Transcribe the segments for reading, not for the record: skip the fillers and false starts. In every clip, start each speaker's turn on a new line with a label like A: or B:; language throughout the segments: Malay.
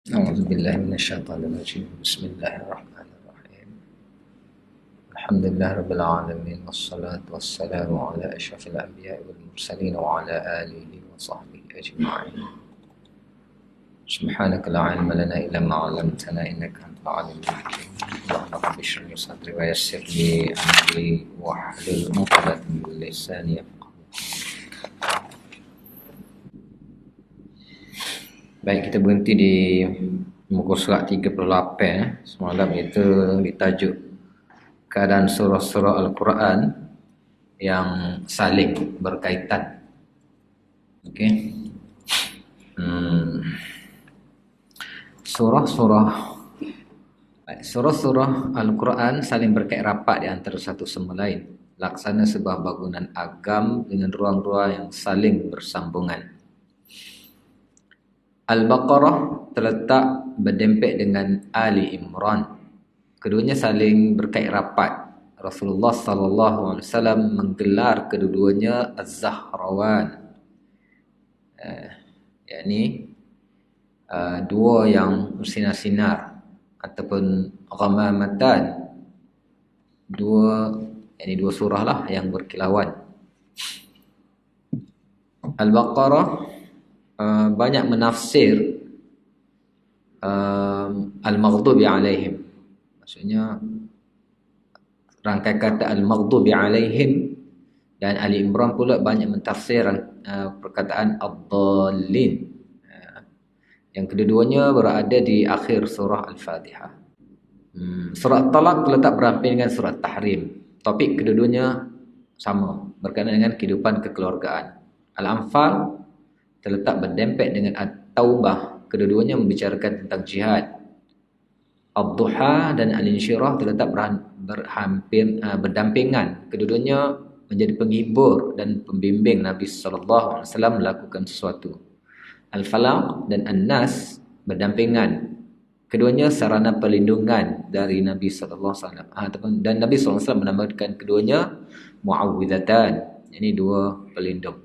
A: أعوذ بالله من الشيطان الرجيم بسم الله الرحمن الرحيم الحمد لله رب العالمين والصلاة والسلام على أشرف الأنبياء والمرسلين وعلى آله وصحبه أجمعين سبحانك لا علم لنا إلا ما علمتنا إنك أنت العليم الحكيم اللهم رب اشرح لي صدري ويسر لي أمري واحلل عقدة من لساني يفقهوا. Baik, kita berhenti di muka surat 38. Semalam itu ditajuk keadaan surah-surah Al-Quran yang saling berkaitan. Okey. Surah-surah Al-Quran saling berkait rapat di antara satu sama lain. Laksana sebuah bangunan agam dengan ruang-ruang yang saling bersambungan. Al-Baqarah terletak berdempet dengan Ali Imran. Keduanya saling berkait rapat. Rasulullah sallallahu alaihi wasallam menggelar kedua-duanya Az-Zahrawan. Yakni dua yang bersinar-sinar ataupun ghamamatan. Dua surah lah yang berkilauan. Al-Baqarah banyak menafsir al-maghdubi alaihim. Maksudnya rangkai kata al-maghdubi alaihim, dan Ali Imran pula banyak mentafsir perkataan ad-dallin. Yang kedua-duanya berada di akhir surah Al-Fatihah. Surah Talaq terletak beramping dengan surah Tahrim. Topik kedua-duanya sama, berkaitan dengan kehidupan kekeluargaan. Al-Anfal terletak berdempet dengan At-Taubah. Kedua-duanya membicarakan tentang jihad. Ad-Duha dan Al-Insyirah terletak berdampingan. Kedua-duanya menjadi penghibur dan pembimbing Nabi sallallahu alaihi wasallam melakukan sesuatu. Al-Falaq dan An-Nas berdampingan. Keduanya sarana perlindungan dari Nabi sallallahu alaihi wasallam. Dan Nabi sallallahu alaihi wasallam menamakan keduanya Muawwidhatan. Ini dua pelindung.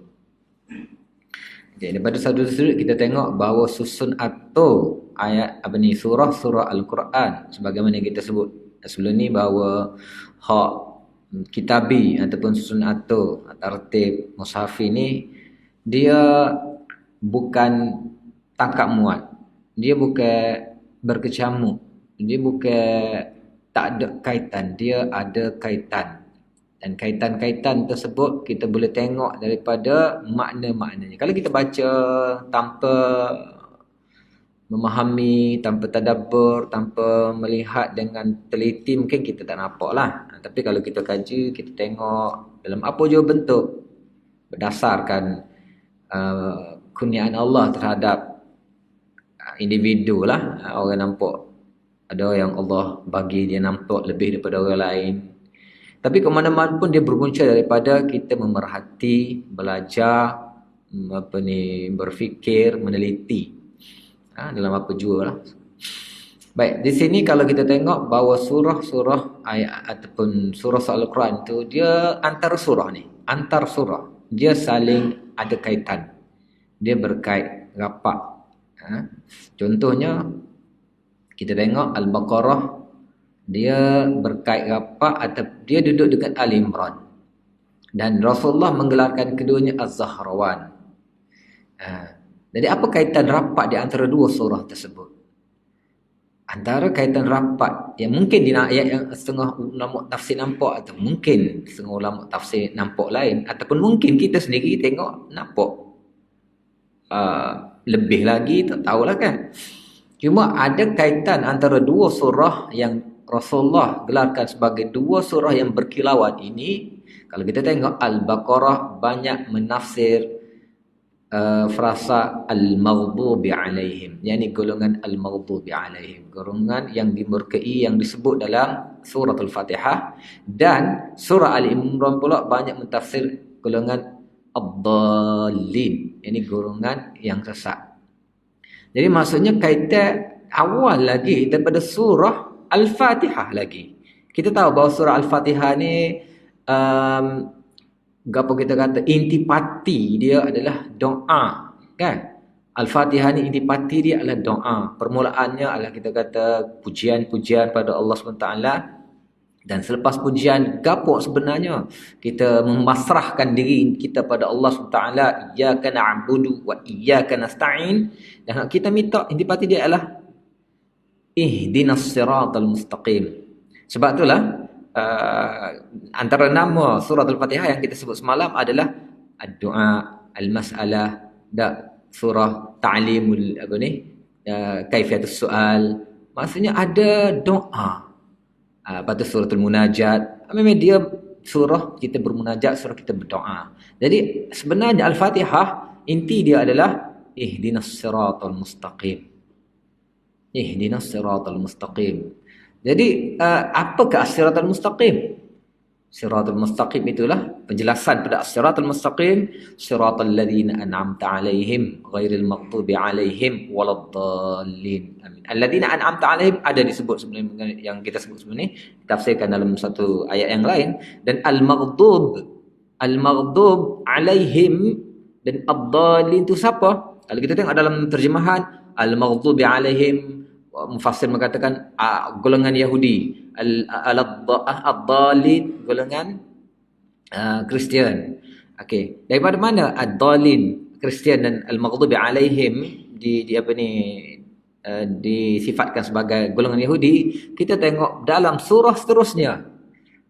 A: Jadi daripada satu sudut kita tengok bahawa susun atur ayat surah-surah Al-Quran sebagaimana kita sebut sebelum ni, bahawa hak kitabi ataupun susun atur tartib mushafi ni dia bukan tangkap muat, dia bukan berkecamuk, dia bukan tak ada kaitan, dia ada kaitan. Dan kaitan-kaitan tersebut kita boleh tengok daripada makna-maknanya. Kalau kita baca tanpa memahami, tanpa tadabbur, tanpa melihat dengan teliti, mungkin kita tak nampak lah. Tapi kalau kita kaji, kita tengok dalam apa jua bentuk, berdasarkan kurniaan Allah terhadap individu lah. Orang nampak, ada yang Allah bagi dia nampak lebih daripada orang lain. Tapi ke mana-mana pun dia berpunca daripada kita memerhati, belajar, berfikir, meneliti dalam apa jua lah. Baik, di sini kalau kita tengok bahawa surah-surah ayat ataupun surah Al-Quran tu, dia antar surah ni, antar surah, dia saling ada kaitan, dia berkait rapat. Contohnya kita tengok Al-Baqarah, dia berkait rapat atau dia duduk dekat Ali Imran. Dan Rasulullah menggelarkan keduanya Az-Zahrawan. Jadi apa kaitan rapat di antara dua surah tersebut? Antara kaitan rapat yang mungkin di ayat yang setengah ulama tafsir nampak, atau mungkin setengah ulama tafsir nampak lain, ataupun mungkin kita sendiri tengok nampak lebih lagi, tak tahulah kan. Cuma ada kaitan antara dua surah yang Rasulullah gelarkan sebagai dua surah yang berkilauan ini. Kalau kita tengok Al-Baqarah banyak menafsir frasa al-maghdubi alaihim, yakni golongan al-maghdubi alaihim, golongan yang dimurkai, yang disebut dalam surah Al-Fatihah. Dan surah Ali Imran pula banyak mentafsir golongan ad-dallin, yakni golongan yang sesat. Jadi maksudnya kaitan awal lagi daripada surah Al-Fatihah lagi. Kita tahu bahawa surah Al-Fatihah ni apa kita kata, intipati dia adalah doa, kan? Al-Fatihah ni intipati dia adalah doa. Permulaannya adalah kita kata pujian-pujian pada Allah SWT. Dan selepas pujian, gapo sebenarnya? Kita memasrahkan diri kita pada Allah SWT. Iyyaka na'budu wa iyyaka nasta'in. Dan kita minta, intipati dia adalah ihdinas siratal mustaqim. Sebab itulah antara nama surah Al-Fatihah yang kita sebut semalam adalah ad-du'a, al-mas'alah, surah ta'limul kaifiyatus soal. Maksudnya ada doa. Lepas tu suratul munajat. Memang dia surah kita bermunajat, surah kita berdoa. Jadi sebenarnya Al-Fatihah inti dia adalah ihdinas siratal mustaqim. Ihdinas siratal mustaqim. Jadi apakah as-siratal mustaqim? Siratal mustaqim itulah penjelasan pada as-siratal mustaqim, siratal ladzina an'amta 'alaihim ghairil maghdubi 'alaihim waladdallin. Amin. Alladzina an'amta 'alaihim ada disebut sebelum yang kita sebut sebelum ni, ditafsirkan dalam satu ayat yang lain. Dan al-maghdub 'alaihim dan ad-dallin itu siapa? Kalau kita tengok dalam terjemahan al-maghdubi 'alaihim, mufassir mengatakan golongan Yahudi, ad-dallin golongan Kristian. Okey, daripada mana ad-dallin Kristian dan al-maghdubi alaihim disifatkan sebagai golongan Yahudi? Kita tengok dalam surah seterusnya.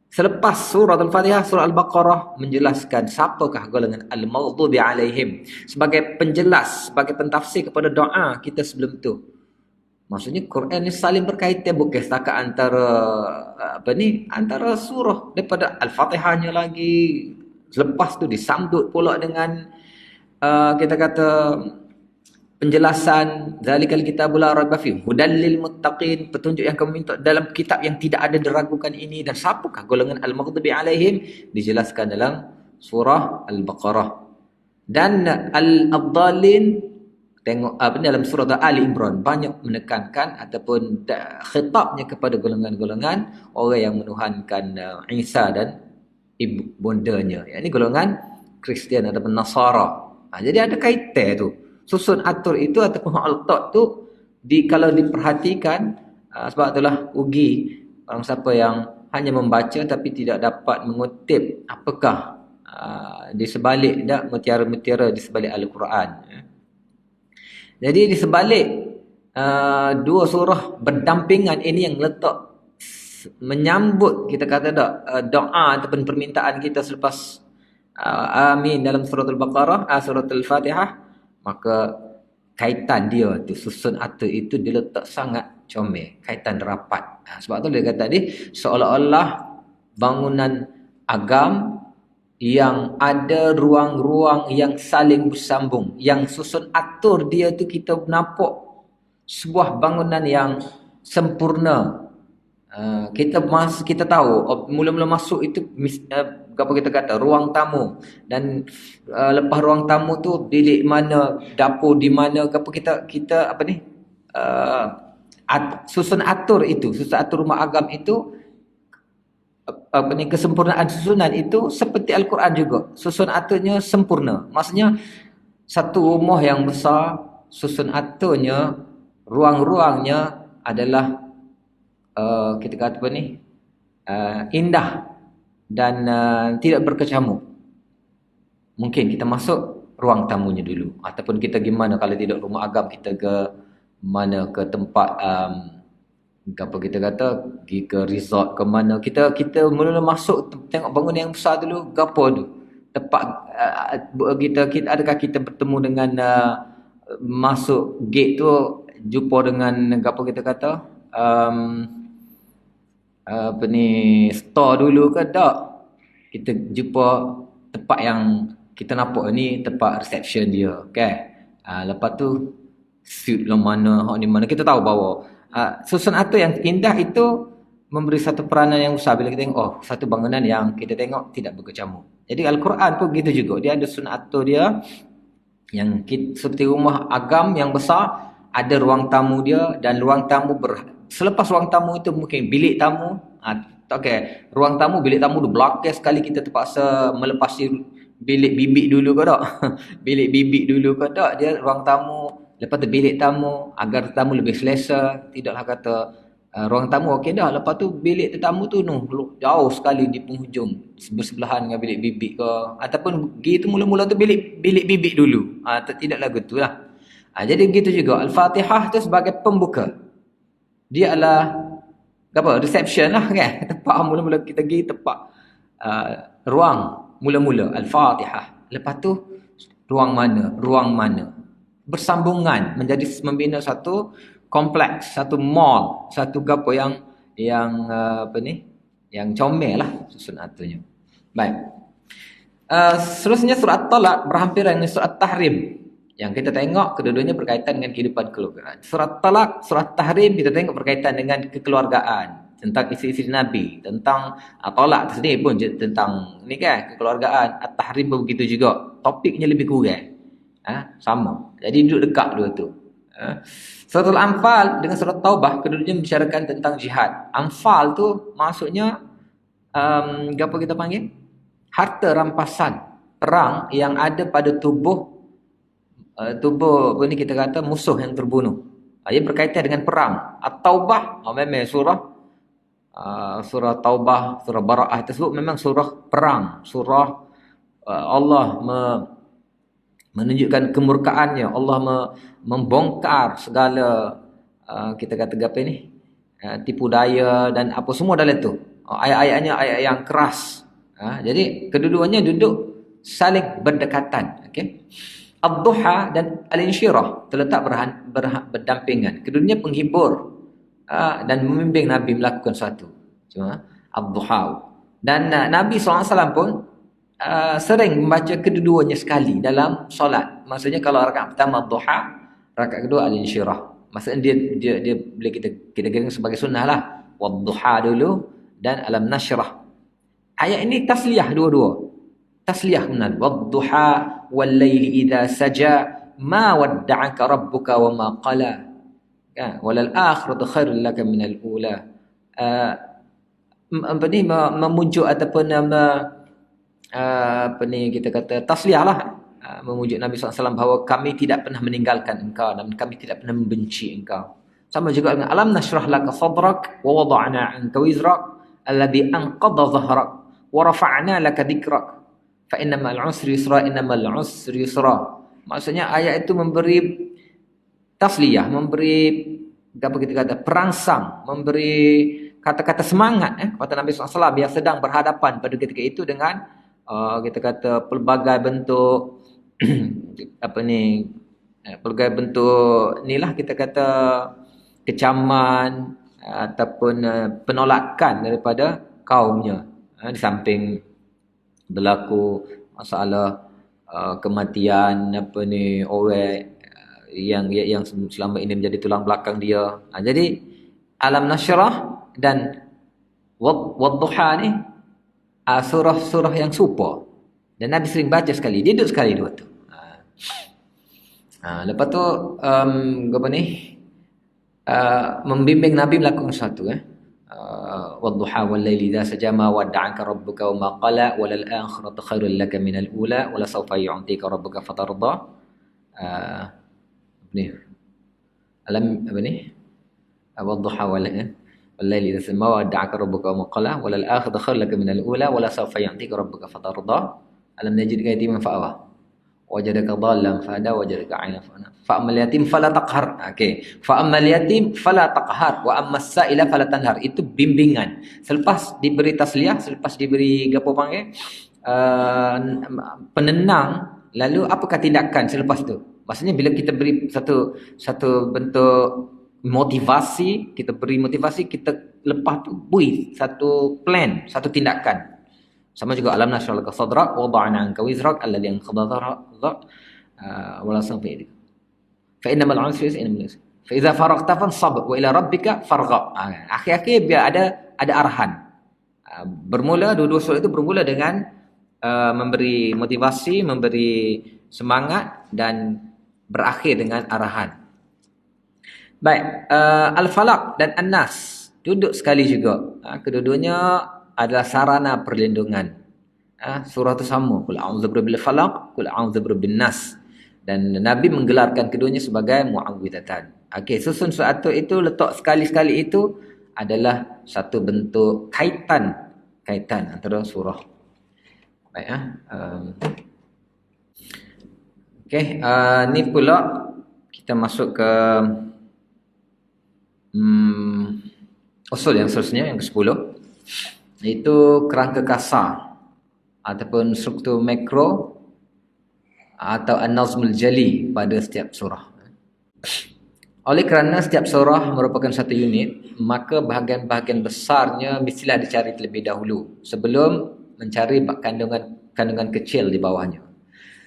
A: Selepas surah Al-Fatihah, surah Al-Baqarah menjelaskan siapakah golongan al-maghdubi alaihim sebagai penjelas, sebagai pentafsir kepada doa kita sebelum tu. Maksudnya Quran ni saling berkaitan, bukan setakat antara surah. Daripada Al-Fatihahnya lagi, selepas tu disambut pula dengan kita kata penjelasan zalikal kitabul la raiba fihi hudal lil muttaqin, petunjuk yang kamu minta dalam kitab yang tidak ada diragukan ini. Dan siapakah golongan al-maghdubi alaihim dijelaskan dalam surah Al-Baqarah. Dan al-dallin tengok dalam surah Ali Imran banyak menekankan ataupun khitabnya kepada golongan-golongan orang yang menuhankan Isa dan ibu bondanya. Ini golongan Kristian ataupun Nasara. Jadi ada kaitan tu. Susun atur itu ataupun al-tat tu kalau diperhatikan, sebab itulah ugi orang siapa yang hanya membaca tapi tidak dapat mengutip apakah di sebalik mutiara-mutiara di sebalik Al-Quran. Jadi di sebalik dua surah berdampingan ini yang letak menyambut kita kata doa ataupun permintaan kita selepas amin dalam surah Al-Baqarah, surah Al-Fatihah, maka kaitan dia tu susun atur itu diletak sangat comel, kaitan rapat. Sebab tu dia kata tadi seolah-olah bangunan agam yang ada ruang-ruang yang saling bersambung, yang susun atur dia tu kita nampak sebuah bangunan yang sempurna. Kita tahu mula-mula masuk itu apa kita kata ruang tamu, dan lepas ruang tamu tu bilik mana, dapur di mana, kita apa ni susun atur rumah agam itu, kesempurnaan susunan itu seperti Al-Quran juga. Susun aturnya sempurna. Maksudnya satu rumah yang besar, susun aturnya, ruang-ruangnya adalah kita kata indah dan tidak berkecamuk. Mungkin kita masuk ruang tamunya dulu, ataupun kita gimana kalau tidak rumah agam, kita ke mana, ke tempat apa kita kata, pergi ke resort ke mana, kita mula-mula masuk tengok bangunan yang besar dulu, gapo tu tempat kita adakah kita bertemu dengan masuk gate tu jumpa dengan gapo kita kata store dulu ke tak, kita jumpa tempat yang kita nampak ni tempat reception dia, okay? Lepas tu suite lah mana, hak ni mana, kita tahu bahawa susun atur yang indah itu memberi satu peranan yang besar bila kita tengok satu bangunan yang kita tengok tidak berkecamuk. Jadi Al-Quran pun begitu juga, dia ada susun atur dia yang seperti rumah agam yang besar, ada ruang tamu dia, dan ruang tamu selepas ruang tamu itu mungkin bilik tamu. Okay, ruang tamu, bilik tamu tu belakang sekali, kita terpaksa melepasi bilik bibik dulu ke tak? Bilik bibik dulu ke tak? Dia ruang tamu Lepas tu bilik tamu, agar tamu lebih selesa. Tidaklah kata ruang tamu okey dah. Lepas tu bilik tetamu tu jauh sekali di penghujung, bersebelahan dengan bilik bibik ke. Ataupun pergi tu mula-mula tu bilik bibik dulu. Tidak lagu tu lah. Jadi begitu juga. Al-Fatihah tu sebagai pembuka. Dia adalah apa? Reception lah kan. Tempat mula-mula kita pergi tempat ruang mula-mula Al-Fatihah. Lepas tu ruang mana. Bersambungan menjadi membina satu kompleks, satu mall, satu gapo yang apa ni? Yang comel lah susun atunya. Baik. Seterusnya surah At-Talaq berhampiran dengan surah At-Tahrim. Yang kita tengok kedua-duanya berkaitan dengan kehidupan keluarga. Surah At-Talaq, surah At-Tahrim kita tengok berkaitan dengan kekeluargaan, tentang isteri-isteri Nabi, tentang Talaq sendiri pun tentang ni kan, kekeluargaan. At-Tahrim pun begitu juga. Topiknya lebih kurang. Sama. Jadi duduk dekat dua tu. Surah Al-Anfal dengan surah Taubah kedua-duanya membicarakan tentang jihad. Anfal tu maksudnya apa kita panggil? Harta rampasan perang yang ada pada tubuh apa ni kita kata musuh yang terbunuh. Ia berkaitan dengan perang. At-Taubah memang surah Taubah, surah Bara'ah tersebut memang surah perang, surah Allah menunjukkan kemurkaannya, Allah membongkar segala kita kata apa ni, tipu daya dan apa semua dalam tu. Ayat-ayatnya ayat yang keras. Jadi kedua-duanya duduk saling berdekatan. Okey. Ad-Duha dan Al-Insyirah terletak berdampingan. Keduanya penghibur dan membimbing Nabi melakukan sesuatu. Cuma Ad-Duha. Dan Nabi SAW pun sering membaca kedua-duanya sekali dalam solat. Maksudnya kalau rakaat pertama Ad-Duha, rakaat kedua Al-Insyirah. Maksudnya dia boleh kita kira sebagai sunnah lah. Wad-Duha dulu dan Alam Nashrah. Ayat ini tasliyah dua-dua. Tasliyah benar. Wad-Duha wal-laili idza saja ma wadda'aka rabbuka wa ma qala. Walal akhiratu khairul laka minal ula. Apa ni memujuk ataupun apa ni kita kata tasliyah lah, memujuk Nabi SAW bahawa kami tidak pernah meninggalkan engkau dan kami tidak pernah membenci engkau. Sama juga dengan alam nashrah laka sadrak wa wada'na anka wizrak alladhi anqadha dhahrak wa rafa'na laka dhikrak fa innamal usri yusra innamal usri yusra. Maksudnya ayat itu memberi tasliyah, memberi apa kita kata perangsang, memberi kata-kata semangat kepada Nabi SAW yang sedang berhadapan pada ketika itu dengan kita kata pelbagai bentuk apa ni, pelbagai bentuk inilah kita kata kecaman ataupun penolakan daripada kaumnya. Di samping berlaku masalah kematian apa ni orang yang selama ini menjadi tulang belakang dia. Jadi Alam Nashrah dan Wad-Duha ni surah-surah yang serupa. Dan Nabi sering baca sekali. Dia duduk sekali dua tu. Lepas tu apa ni? Membimbing Nabi melakukan sesuatu Wad-Duha wal-laili idza saja ma wadda'aka rabbuka wa ma qala walal akhiratu khairul laka minal ula wala sawfa yu'tika rabbuka fatarda. Ni alam apa ni? Wad-Duha wal-laili idza saja ma wadda'aka rabbuka wa ma qala walal akhiratu khairul laka minal ula wala sawfa yu'tika rabbuka fatarda. Alam najidka yatiman fa'awa wajadaka dhallan fahada wajadaka 'ailan fa'ana fa'ammal yatim fala taqhar. Okey, fa'ammal yatim fala taqhar wa ammas sa'ila fala tanhar. Itu bimbingan. Selepas diberi tasliyah, selepas diberi apa panggil penenang, lalu apakah tindakan selepas tu? Maksudnya bila kita beri satu bentuk motivasi, kita beri motivasi, kita lepas tu beri satu plan, satu tindakan. Sama juga alam nashrah laka sadrak wa wada'na anka wizrak alladhi anqadha dhahrak wala sawfa yu'tika fa innamal usri yusra fa idza faragta fansab wa ila rabbika farghab. Akhir-akhir biar ada arahan. Bermula dua-dua surah itu bermula dengan memberi motivasi, memberi semangat dan berakhir dengan arahan. Baik, Al-Falaq dan An-Nas duduk sekali juga. Kedua-duanya adalah sarana perlindungan. Surah itu sama. Qul a'udzu birabbil falaq, qul a'udzu birabbin nas. Dan Nabi menggelarkan keduanya sebagai muawwidhatan. Okey, susun suatu itu letak sekali-sekali itu adalah satu bentuk kaitan antara surah. Baik okey, ni pula kita masuk ke usul yang seterusnya, yang ke-10, iaitu kerangka kasar ataupun struktur makro atau an-nazmul jali pada setiap surah. Oleh kerana setiap surah merupakan satu unit, maka bahagian-bahagian besarnya mestilah dicari terlebih dahulu sebelum mencari kandungan kecil di bawahnya.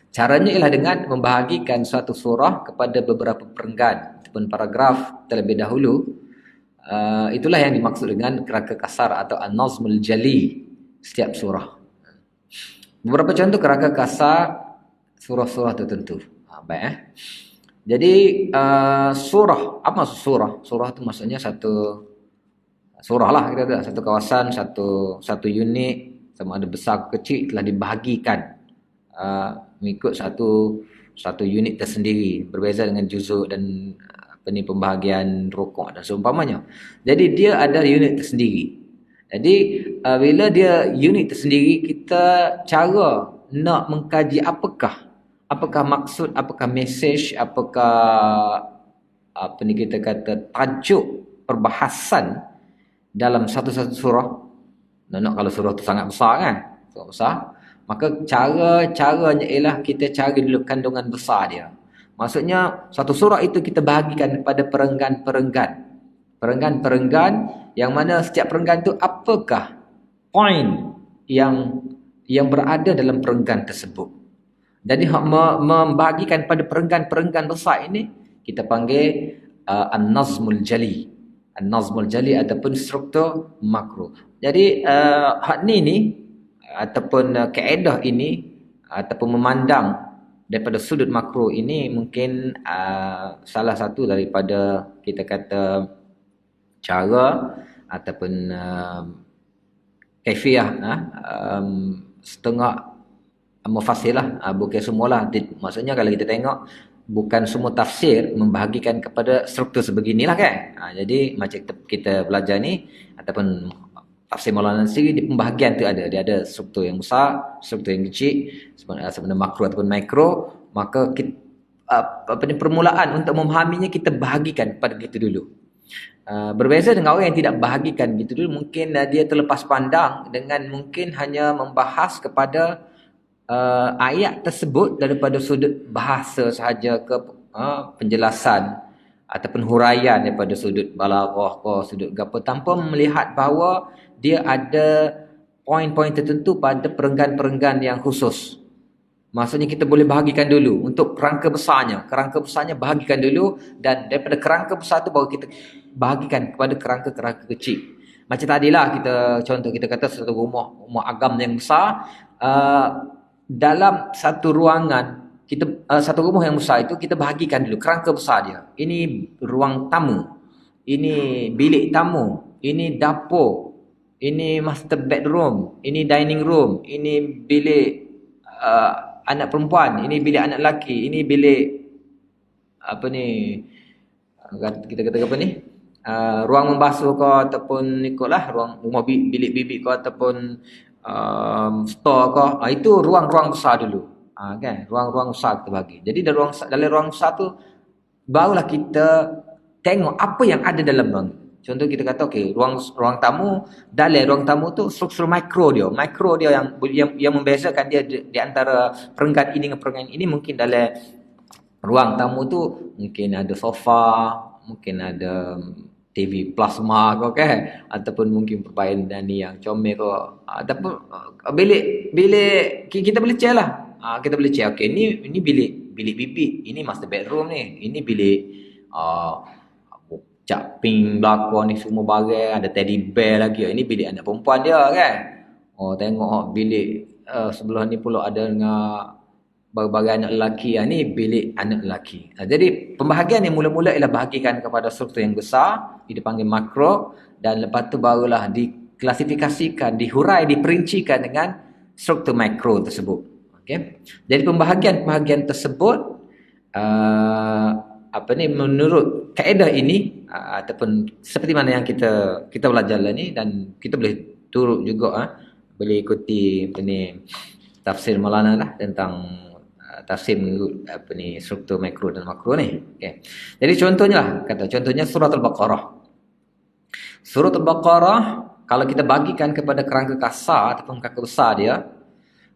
A: Caranya ialah dengan membahagikan suatu surah kepada beberapa perenggan ataupun paragraf terlebih dahulu. Itulah yang dimaksud dengan kerangka kasar atau an-nazmul jali setiap surah. Beberapa contoh kerangka kasar surah-surah tertentu. Baik. Jadi surah, apa maksud surah? Surah itu maksudnya satu surah lah, kita kata satu kawasan, satu unit, sama ada besar ke kecil, telah dibahagikan mengikut satu unit tersendiri, berbeza dengan juzuk dan pembahagian rukuk dan seumpamanya. Jadi dia ada unit tersendiri. Jadi bila dia unit tersendiri, kita cara nak mengkaji apakah maksud, apakah mesej, apakah kita kata tajuk perbahasan dalam satu-satu surah. Nak kalau surah tu sangat besar kan, surah besar, maka caranya ialah kita cari dulu kandungan besar dia. Maksudnya satu surah itu kita bahagikan kepada perenggan yang mana setiap perenggan itu apakah poin yang berada dalam perenggan tersebut. Jadi membahagikan pada perenggan besar ini kita panggil an-nazmul jali. An-nazmul jali ataupun struktur makro. Jadi hak ni ataupun kaedah ini ataupun memandang daripada sudut makro ini mungkin salah satu daripada kita kata cara ataupun kaifiah setengah mufassilah, bukan semualah. Maksudnya kalau kita tengok, bukan semua tafsir membahagikan kepada struktur sebeginilah kan. Jadi macam kita belajar ni ataupun tafsir Maulana sendiri, di pembahagian tu ada. Dia ada struktur yang besar, struktur yang kecil, sebenarnya makro ataupun mikro. Maka kita, permulaan untuk memahaminya kita bahagikan pada gitu dulu. Berbeza dengan orang yang tidak bahagikan gitu dulu, mungkin dia terlepas pandang dengan mungkin hanya membahas kepada ayat tersebut daripada sudut bahasa sahaja ke penjelasan ataupun huraian daripada sudut balaghah ke sudut gapo, tanpa melihat bahawa dia ada poin-poin tertentu pada perenggan-perenggan yang khusus. Maksudnya kita boleh bahagikan dulu untuk kerangka besarnya. Kerangka besarnya bahagikan dulu, dan daripada kerangka besar tu baru kita bahagikan kepada kerangka-kerangka kecil. Macam tadilah kita kata satu rumah agam yang besar, dalam satu ruangan satu rumah yang besar itu kita bahagikan dulu kerangka besar dia. Ini ruang tamu, ini bilik tamu, ini dapur, ini master bedroom, ini dining room, ini bilik anak perempuan, ini bilik anak lelaki, ini bilik kita kata apa ni, ruang membasuh ke ataupun ikutlah rumah bilik bibi ke ataupun store ke. Itu ruang-ruang besar dulu. Kan, ruang-ruang besar kita bagi. Jadi dalam ruang besar tu barulah kita tengok apa yang ada dalam ruang. Contoh kita kata okey, ruang tamu, dalam ruang tamu tu struktur mikro dia yang membezakan dia di antara perenggan ini dengan perenggan ini. Mungkin dalam ruang tamu tu mungkin ada sofa, mungkin ada TV plasma ke kan, ataupun mungkin permainan yang comel ke, ataupun bilik kita boleh share lah. Kita boleh share, okey, ini bilik bibi, ini master bedroom ni, ini bilik Cak Pink belakang ni semua barang, ada teddy bear lagi. Ini bilik anak perempuan dia kan. Tengok bilik sebelah ni pula ada dengan barang anak lelaki. Ni bilik anak lelaki. Jadi pembahagian yang mula-mula ialah bahagikan kepada struktur yang besar, dipanggil makro, dan lepas tu barulah diklasifikasikan, dihurai, diperincikan dengan struktur mikro tersebut. Okay? Jadi pembahagian tersebut menurut kaedah ini ataupun seperti mana yang kita belajar ni, dan kita boleh turut juga boleh ikuti tafsir Maulana lah tentang tafsir mengikut struktur makro dan makro ni. Okey. Jadi contohnya surah Al-Baqarah. Surah Al-Baqarah kalau kita bagikan kepada kerangka kasar ataupun kerangka besar dia,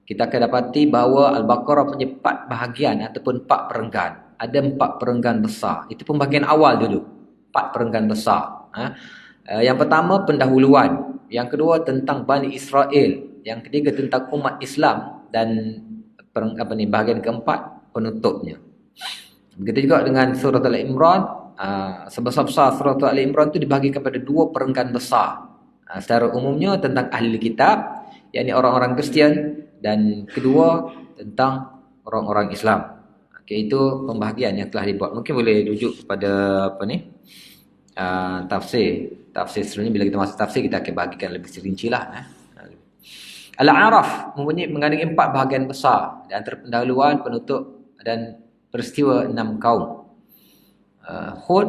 A: kita akan dapati bahawa Al-Baqarah punya 4 bahagian ataupun 4 perenggan. Ada 4 perenggan besar. Itu pembahagian awal dulu. 4 perenggan besar. Yang pertama pendahuluan. Yang kedua tentang Bani Israel. Yang ketiga tentang umat Islam. Dan bahagian keempat penutupnya. Begitu juga dengan surah Al-Imran. Sebesar-besar surah Al-Imran itu dibahagi kepada 2 perenggan besar. Secara umumnya tentang ahli kitab, yakni orang-orang Kristian, dan kedua tentang orang-orang Islam. Okey, itu pembahagian yang telah dibuat. Mungkin boleh rujuk kepada tafsir seterusnya. Bila kita masuk tafsir, kita akan bahagikan lebih rinci lah. Al-A'raf mengandungi 4 bahagian besar, di antara pendahuluan, penutup dan peristiwa 6 kaum. Hud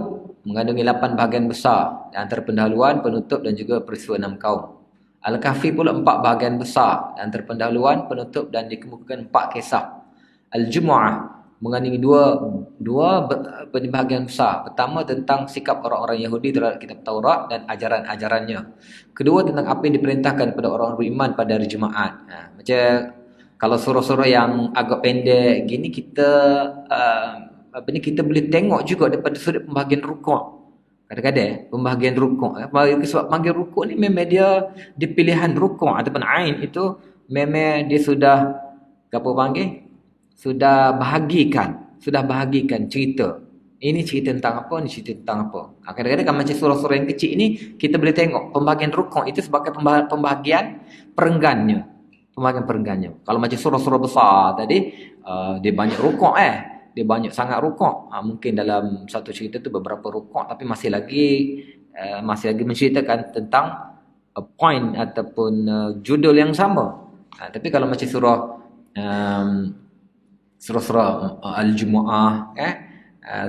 A: mengandungi 8 bahagian besar, di antara pendahuluan, penutup dan juga peristiwa 6 kaum. Al-Kahfi pula 4 bahagian besar, di antara pendahuluan, penutup dan dikemukakan 4 kisah. Al-Jumu'ah mengandungi dua bahagian besar. Pertama tentang sikap orang-orang Yahudi terhadap kitab Taurat dan ajaran-ajarannya. Kedua tentang apa yang diperintahkan kepada orang beriman pada hari Jumaat. Macam kalau surah-surah yang agak pendek gini, kita kita boleh tengok juga daripada sudut pembahagian rukuk. Kadang-kadang pembahagian rukuk, sebab pembahagian rukuk ni memang dia di pilihan rukuk ataupun ain itu memang dia sudah sudah bahagikan cerita. Ini cerita tentang apa, ni cerita tentang apa. Kadang-kadang macam surah-surah yang kecil ni, kita boleh tengok pembahagian rukuk itu sebagai pembahagian perenggannya. Kalau macam surah-surah besar tadi, dia banyak rukuk dia banyak sangat rukuk. Mungkin dalam satu cerita tu beberapa rukuk, tapi masih lagi menceritakan tentang point ataupun judul yang sama. Tapi kalau macam surah Al-Jumu'ah,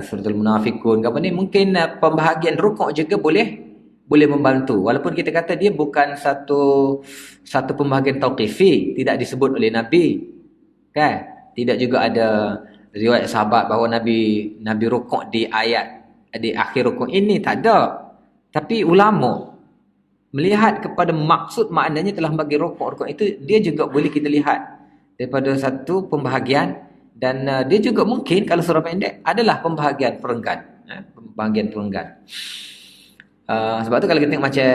A: surah Al-Munafikun, mungkin pembahagian rukuk juga boleh membantu. Walaupun kita kata dia bukan satu pembahagian tauqifi, tidak disebut oleh Nabi. Tidak juga ada riwayat sahabat bahawa Nabi rukuk di akhir rukuk ini, tak ada. Tapi ulama melihat kepada maksud maknanya telah bagi rukuk itu, dia juga boleh kita lihat daripada satu pembahagian. Dan dia juga mungkin kalau surah pendek adalah pembahagian perenggan. Sebab tu kalau kita tengok macam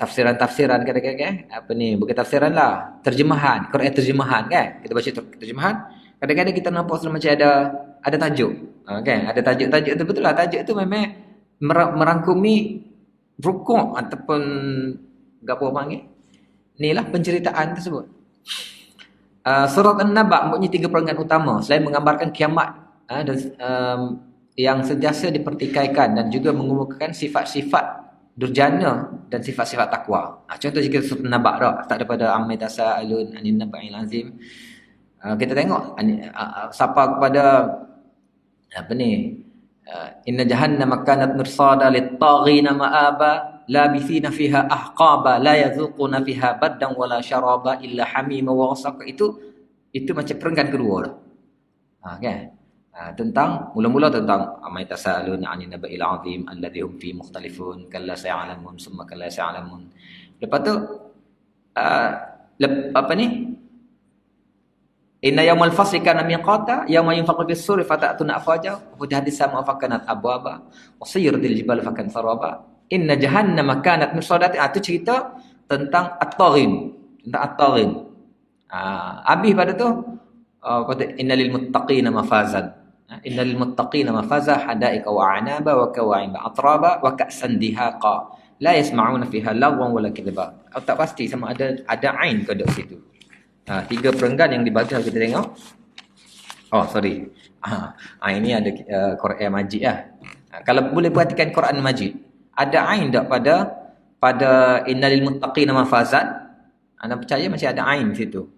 A: tafsiran kadang-kadang bukan tafsiran lah, terjemahan, Quran terjemahan kita baca terjemahan, kadang-kadang kita nampak macam ada tajuk. Ada tajuk tu, betul lah, tajuk tu memang merangkumi rukuk ataupun inilah penceritaan tersebut. Surat An-Naba mempunyai 3 perenggan utama selain menggambarkan kiamat dan yang sentiasa dipertikaikan dan juga mengemukakan sifat-sifat durjana dan sifat-sifat takwa. Contoh jika surat An-Naba tak daripada Amma Tasa'alun Anin Naba'il Azim, kita tengok siapa kepada inna jahannama kanat mirsada lit-taghina ma'aba labithina fiha ahqaba la yazuquna fiha baddan wala syaraba illa hamima wa ghasaqa. Itu macam perenggan kedua dah. Tentang mula-mula tentang amay tasalun 'anil naba'il 'azim alladhi hum fi mukhtalifun kalla sayalamun summa kalla sayalamun. Lepas tu inna yawmal fasli kana miqata yawma yunfaqu fis suri fatatuna afwaja wa hadis sama fakanat abwaba wa sayyiratil jibal fakan saraba. Inna jahannama kanat mirsadat. Itu cerita tentang at-taghin, habis pada tu innalil muttaqina mafazan. Innalil muttaqina mafaza hadaika wa anaba wa kawa'ib atraba wa ka'san dihaqa la yasma'una fiha lagwan wala kidba. Tak pasti sama ada ain ke dekat situ. 3 perenggan yang dibagi kita tengok. Ini ada Quran Majid lah. Kalau boleh perhatikan Quran Majid, ada ain tak pada innalil muttaqina mafazat? Anda percaya masih ada ain situ.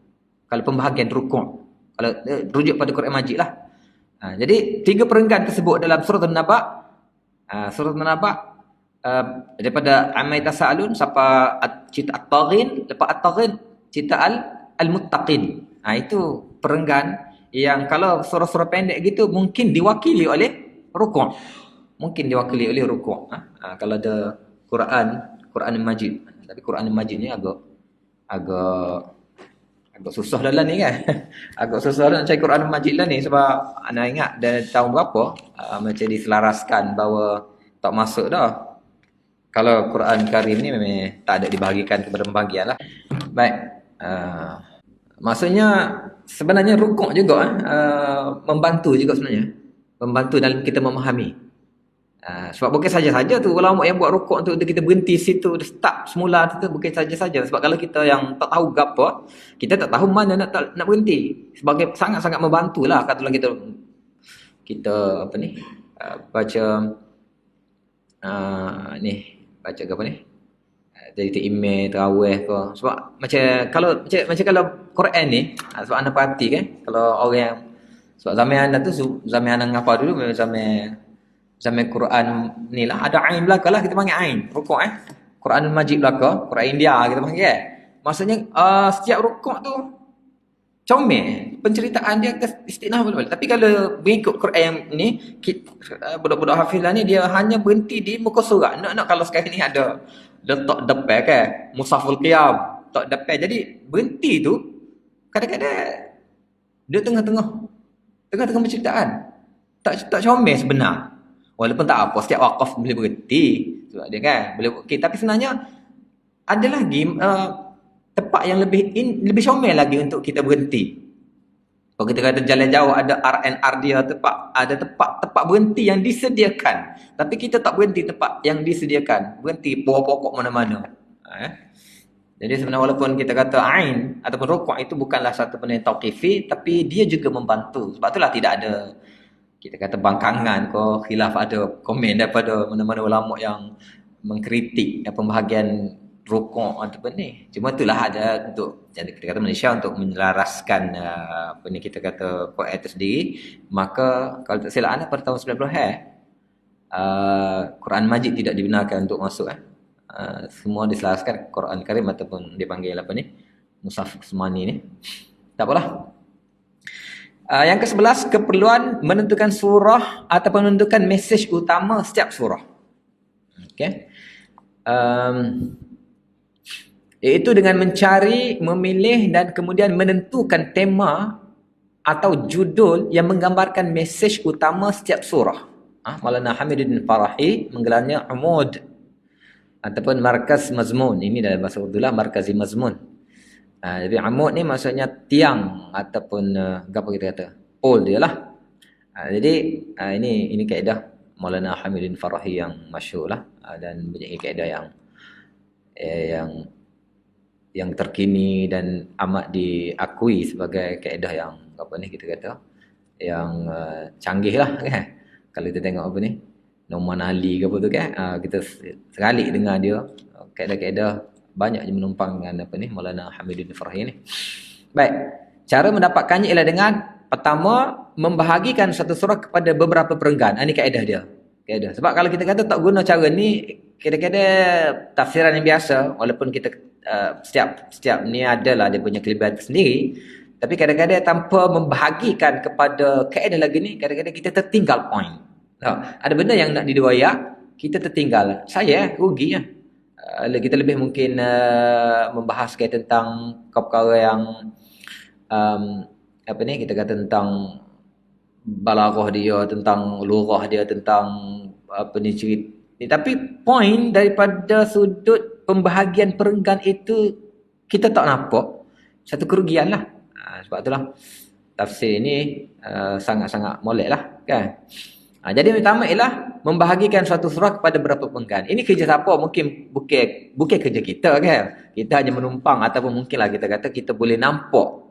A: Kalau pembahagian rukuk, kalau rujuk pada Quran Majid lah, Jadi 3 perenggan tersebut dalam surah An-Naba. Surah An-Naba daripada Amma Yatasaalun siapa cerita At-Taghin, lepas At-Taghin cerita Al-Muttaqin. Itu perenggan yang kalau surah-surah pendek gitu mungkin diwakili oleh rukuk. Mungkin diwakili oleh rukuk. Kalau ada Quran Majid. Tapi Quran Majid ni agak susah dah lah ni kan. Agak susah nak cari Quran Majid lah ni sebab anda ingat dari tahun berapa macam diselaraskan bahawa tak masuk dah. Kalau Quran Karim ni memang tak ada dibahagikan kepada pembahagian lah. Baik. Maksudnya sebenarnya rukuk juga membantu juga sebenarnya. Membantu dalam kita memahami. Sebab bukan saja-saja tu ulama yang buat rukuk untuk kita berhenti situ, start semula tu bukan saja-saja. Sebab kalau kita yang tak tahu apa, kita tak tahu mana nak berhenti. Sebagai sangat-sangat membantulah katalah kita apa ni baca baca apa ni? Jadi email tarawih ke. Sebab macam kalau Quran ni, sebab anda perhati kan, kalau orang yang sebab zaman anda tu zaman anda ngapa dulu zaman Quran ni lah ada ain belaka lah, kita panggil ain rukuk Quran Majid belaka, Quran India kita panggil maksudnya setiap rukuk tu comel penceritaan dia istinah boleh. Tapi kalau mengikut Quran yang ni budak-budak hafiz lah ni dia hanya berhenti di muka surat. Nak kalau sekarang ni ada letak depan kan Mushaful Qiyam tak depan, jadi berhenti tu kadang-kadang dia tengah-tengah penceritaan tak comel sebenar. Walaupun tak apa, setiap wakaf boleh berhenti sebab dia kan boleh tapi sebenarnya ada lagi tempat yang lebih comel lagi untuk kita berhenti. Kalau kita kata jalan jauh ada R&R dia, ada tempat berhenti yang disediakan. Tapi kita tak berhenti tempat yang disediakan. Berhenti pokok-pokok mana-mana. Jadi sebenarnya walaupun kita kata ain ataupun rukuk itu bukanlah satu benda yang tauqifi, tapi dia juga membantu. Sebab itulah tidak ada kita kata bangkangan ke khilaf, ada komen daripada mana-mana ulama yang mengkritik pembahagian rukuk ataupun ni. Cuma itulah ada untuk jadi kita kata Malaysia untuk menyelaraskan apa ni kita kata Quran itu sendiri. Maka kalau tak silap anda pada tahun 90 Quran Majid tidak dibenarkan untuk masuk semua diselaraskan Quran Karim ataupun dipanggil apa ni Mushaf Usmani ni. Tak apalah. Yang ke-11, keperluan menentukan surah ataupun menentukan mesej utama setiap surah. Okey. Iaitu dengan mencari, memilih dan kemudian menentukan tema atau judul yang menggambarkan mesej utama setiap surah. Maulana Hamiduddin Farahi menggelarnya Umud ataupun Markaz Mazmun. Ini dalam bahasa Urdu lah Markazi Mazmun. Jadi Umud ni maksudnya tiang ataupun apa kita kata pole dia lah. Jadi ini kaedah Maulana Hamiduddin Farahi yang masyhur lah, dan banyak kaedah yang terkini dan amat diakui sebagai kaedah yang apa ni kita kata yang canggih lah kan. Kalau kita tengok apa ni Noman Ali ke apa tu kan, kita sekali dengar dia kaedah-kaedah banyak je menumpang dengan apa ni Maulana Hamiduddin Farahi ni. Baik, cara mendapatkannya ialah dengan pertama membahagikan satu surah kepada beberapa perenggan. Ini kaedah dia. Kaedah. Sebab kalau kita kata tak guna cara ni, kira-kira tafsiran yang biasa, walaupun kita setiap ni adalah dia punya kelebihan tersendiri, tapi kadang-kadang tanpa membahagikan kepada kaedah lagi ni, kadang-kadang kita tertinggal point. Ada benda yang nak diriwayat, kita tertinggal. Saya rugi ya. Kita lebih mungkin membahas tentang perkara yang apa ni kita kata tentang balaghah dia, tentang lughah dia, tentang apa ni cerita. Tapi poin daripada sudut pembahagian perenggan itu kita tak nampak, satu kerugian lah. Sebab itulah tafsir ini sangat-sangat molek lah kan. Jadi yang pertama ialah membahagikan suatu surah kepada beberapa perenggan. Ini kerja siapa? Mungkin bukan kerja kita kan. Kita hanya menumpang ataupun mungkinlah kita kata kita boleh nampak.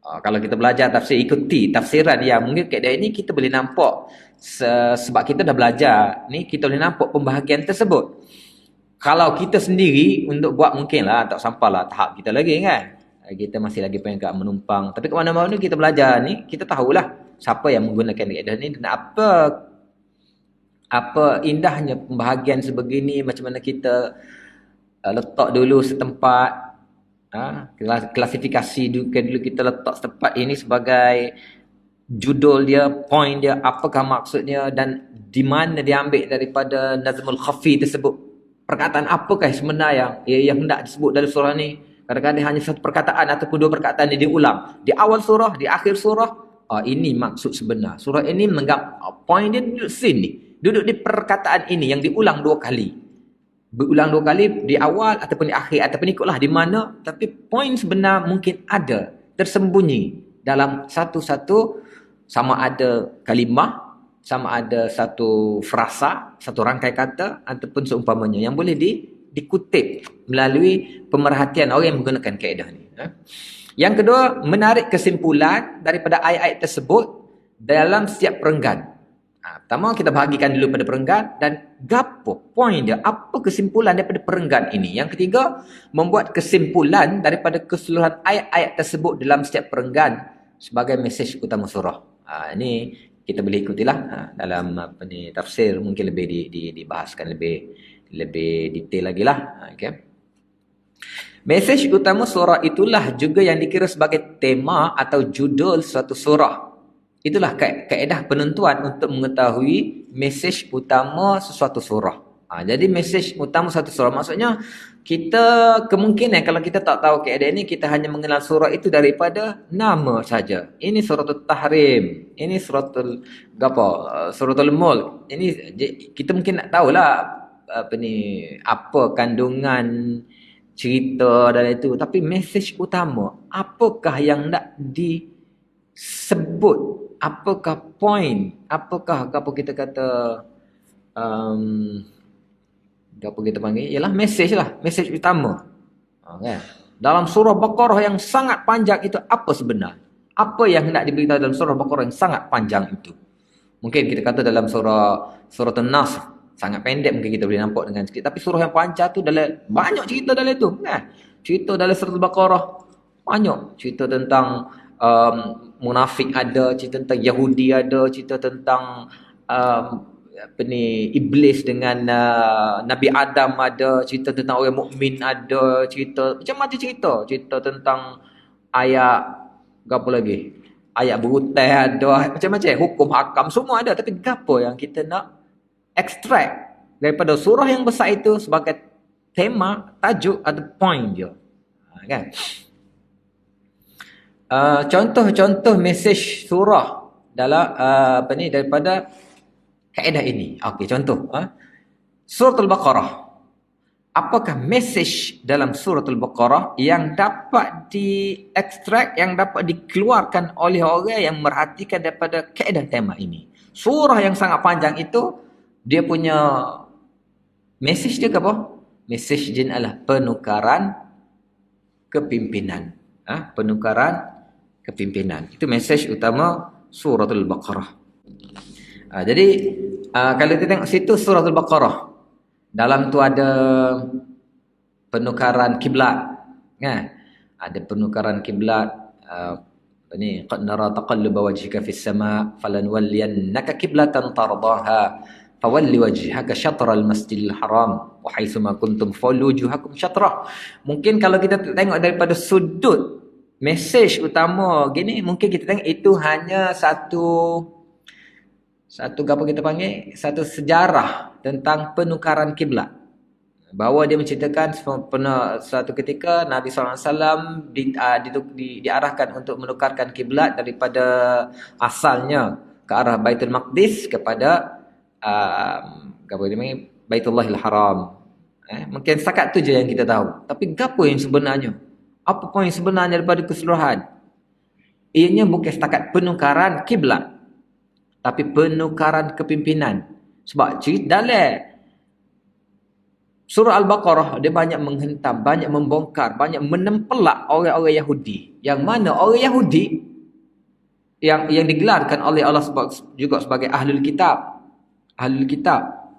A: Kalau kita belajar tafsir, ikuti tafsiran yang mungkin kaedah ini kita boleh nampak. Sebab kita dah belajar ni, kita boleh nampak pembahagian tersebut. Kalau kita sendiri untuk buat mungkinlah tak sampailah tahap kita lagi kan. Kita masih lagi peringkat menumpang. Tapi ke mana-mana kita belajar ni, kita tahulah siapa yang menggunakan kaedah ni dan apa indahnya pembahagian sebegini, macam mana kita letak dulu setempat, klasifikasi dulu kita letak setempat ini sebagai judul dia, point dia, apakah maksudnya dan di mana dia ambil daripada Nazmul Khafi tersebut. Perkataan apakah sebenarnya yang hendak disebut dalam surah ni. Kadang-kadang hanya satu perkataan ataupun dua perkataan yang diulang di awal surah, di akhir surah. Ini maksud sebenar. Surah ini point dia duduk sini, duduk di perkataan ini yang diulang dua kali. Berulang dua kali di awal ataupun di akhir ataupun ikutlah di mana, tapi poin sebenar mungkin ada tersembunyi dalam satu-satu, sama ada kalimah, sama ada satu frasa, satu rangkai kata ataupun seumpamanya yang boleh dikutip melalui pemerhatian orang yang menggunakan kaedah ni. Yang kedua, menarik kesimpulan daripada ayat-ayat tersebut dalam setiap perenggan. Pertama, kita bahagikan dulu pada perenggan dan gapo poin dia, apa kesimpulan daripada perenggan ini. Yang ketiga, membuat kesimpulan daripada keseluruhan ayat-ayat tersebut dalam setiap perenggan sebagai mesej utama surah. Ini kita boleh ikutilah dalam tafsir, mungkin lebih dibahaskan lebih detail lagi lah. Okay. Mesej utama surah itulah juga yang dikira sebagai tema atau judul suatu surah. Itulah kaedah penentuan untuk mengetahui mesej utama sesuatu surah. Jadi mesej utama satu surah maksudnya kita kemungkinan kalau kita tak tahu kaedah ini, kita hanya mengenal surah itu daripada nama saja. Ini suratul Tahrim, ini suratul suratul Mulk. Ini kita mungkin nak tahulah apa kandungan cerita dalam itu, tapi mesej utama apakah yang nak disebut, apakah poin, apakah apa kita kata apa kita panggil, ialah mesej lah, mesej utama. Kan? Dalam surah Baqarah yang sangat panjang itu apa sebenar? Apa yang hendak diberitahu dalam surah Baqarah yang sangat panjang itu? Mungkin kita kata dalam surah An-Nasr sangat pendek, mungkin kita boleh nampak dengan sikit, tapi surah yang panjang tu dalam banyak cerita dalam itu. Kan? Cerita dalam surah Baqarah banyak cerita tentang munafik ada, cerita tentang Yahudi ada, cerita tentang iblis dengan Nabi Adam ada, cerita tentang orang mukmin ada, cerita macam-macam cerita tentang ayat apa lagi, ayat berutai ada, macam-macam hukum hakam semua ada. Tapi apa yang kita nak ekstrak daripada surah yang besar itu sebagai tema, tajuk atau point dia, kan? Contoh-contoh mesej surah dalam daripada kaedah ini. Okey, contoh Suratul Baqarah. Apakah mesej dalam Suratul Baqarah yang dapat diekstrak, yang dapat dikeluarkan oleh orang yang merhatikan daripada kaedah tema ini? Surah yang sangat panjang itu, dia punya mesej dia apa? Mesej dia adalah penukaran kepimpinan. Penukaran kepimpinan. Itu mesej utama Suratul Baqarah. Jadi kalau kita tengok situ Suratul Baqarah, dalam tu ada penukaran kiblat. Kan? Ada penukaran kiblat. Qad nara taqalluba wajhika fis sama' falanwalliyannaka qiblatan tardaha fawalli wajhaka syatral masjidil haram wa haitsu ma kuntum fallu wujuhakum syatrah. Mungkin kalau kita tengok daripada sudut mesej utama gini, mungkin kita tengok itu hanya satu apa kita panggil, satu sejarah tentang penukaran kiblat. Bahawa dia menceritakan suatu ketika Nabi SAW diarahkan untuk menukarkan kiblat daripada asalnya ke arah Baitul Maqdis kepada Baitullahil Haram. Mungkin setakat tu je yang kita tahu. Tapi apa yang sebenarnya? Apa poin sebenarnya daripada keseluruhan? Ianya bukan setakat penukaran kiblat, tapi penukaran kepimpinan. Sebab cerita dalam surah Al-Baqarah dia banyak menghentam, banyak membongkar, banyak menempelak orang-orang Yahudi. Yang mana orang Yahudi yang digelarkan oleh Allah juga sebagai ahlul kitab. Ahlul kitab.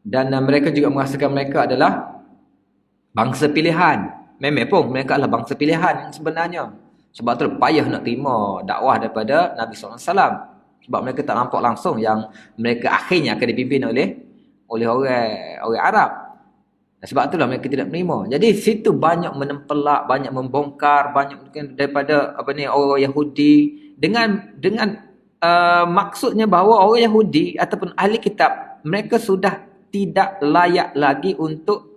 A: Dan mereka juga merasakan mereka adalah bangsa pilihan. Memang pun mereka adalah bangsa pilihan sebenarnya. Sebab tu payah nak terima dakwah daripada Nabi SAW. Sebab mereka tak nampak langsung yang mereka akhirnya akan dipimpin oleh orang Arab. Dan sebab itulah mereka tidak menerima. Jadi situ banyak menempelak, banyak membongkar, banyak daripada orang Yahudi dengan maksudnya bahawa orang Yahudi ataupun ahli kitab, mereka sudah tidak layak lagi untuk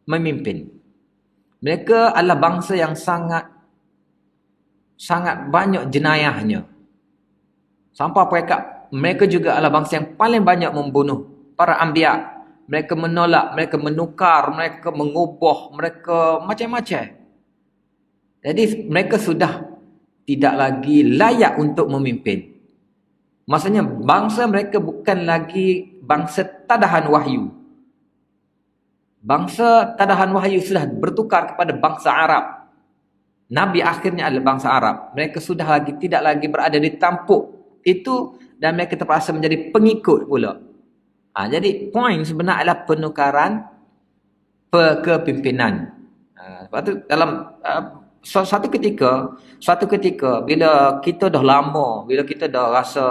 A: memimpin. Mereka adalah bangsa yang sangat banyak jenayahnya. Sampai mereka juga adalah bangsa yang paling banyak membunuh para anbiya. Mereka menolak, mereka menukar, mereka mengubah, mereka macam-macam. Jadi mereka sudah tidak lagi layak untuk memimpin. Maksudnya bangsa mereka bukan lagi bangsa tadahan wahyu. Bangsa tadahan wahyu sudah bertukar kepada bangsa Arab. Nabi akhirnya adalah bangsa Arab. Mereka sudah tidak lagi berada di tampuk itu dan mereka terpaksa menjadi pengikut pula. Jadi poin sebenar adalah penukaran kepimpinan. Sebab tu dalam suatu ketika bila kita dah lama, bila kita dah rasa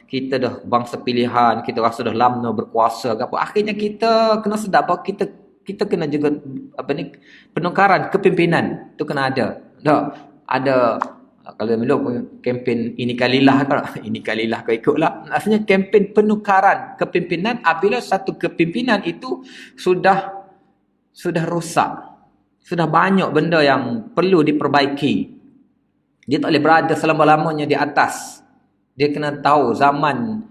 A: kita dah bangsa pilihan, kita rasa dah lama berkuasa ke apa, akhirnya kita kena sedar bahawa kita kena juga penukaran kepimpinan tu kena ada. Ada kalau dulu kempen ini kalilah kau ikutlah. Maksudnya kempen penukaran kepimpinan apabila satu kepimpinan itu sudah rosak. Sudah banyak benda yang perlu diperbaiki. Dia tak boleh berada selama-lamanya di atas. Dia kena tahu zaman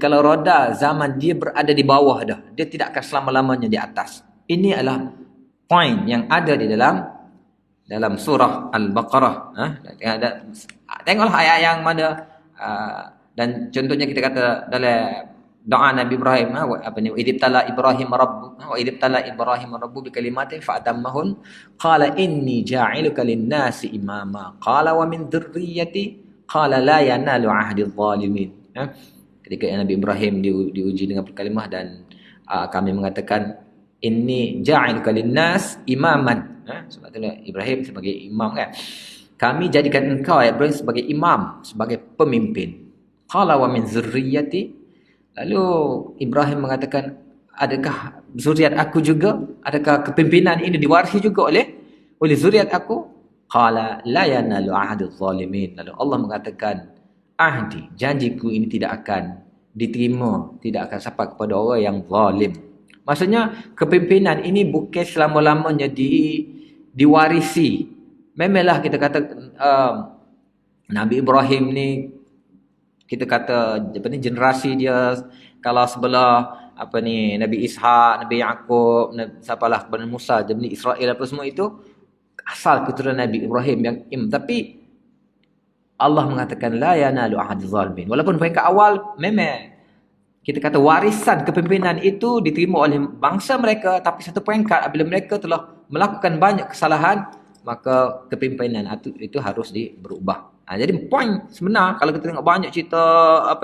A: kalau roda zaman dia berada di bawah dah. Dia tidak akan selama-lamanya di atas. Ini adalah poin yang ada di dalam surah Al-Baqarah. Tengoklah ayat yang mana dan contohnya kita kata dalam doa Nabi Ibrahim, idibtala Ibrahim rabbu bi kalimatin fa atammahun qala inni ja'iluka lin-nasi imama qala wa min dhurriyyati qala la yanalu ahdi adh-dhalimin. Ketika Nabi Ibrahim diuji dengan perkalimah dan kami mengatakan inni ja'iluka lin-nas imaman. Sebab itulah Ibrahim sebagai imam kan. Kami jadikan engkau Ibrahim sebagai imam, sebagai pemimpin. Qala wa min zurriyyati. Lalu Ibrahim mengatakan, adakah zuriat aku juga? Adakah kepimpinan ini diwarisi juga oleh zuriat aku? Qala la yanalu ahadul zalimin. Lalu Allah mengatakan, janjiku ini tidak akan diterima, tidak akan sampai kepada orang yang zalim. Maksudnya kepimpinan ini bukan selama-lamanya diwarisi. Memanglah kita kata Nabi Ibrahim ni, kita kata generasi dia kalau sebelah Nabi Ishak, Nabi Yaqub, siapalah Bani Musa, Bani Israel apa semua itu asal keturunan Nabi Ibrahim yang tapi Allah mengatakan la yanalu ahadz zalimin. Walaupun mereka awal memang kita kata warisan kepimpinan itu diterima oleh bangsa mereka, tapi satu peringkat apabila mereka telah melakukan banyak kesalahan, maka kepimpinan itu harus berubah. Jadi poin sebenar kalau kita tengok banyak cerita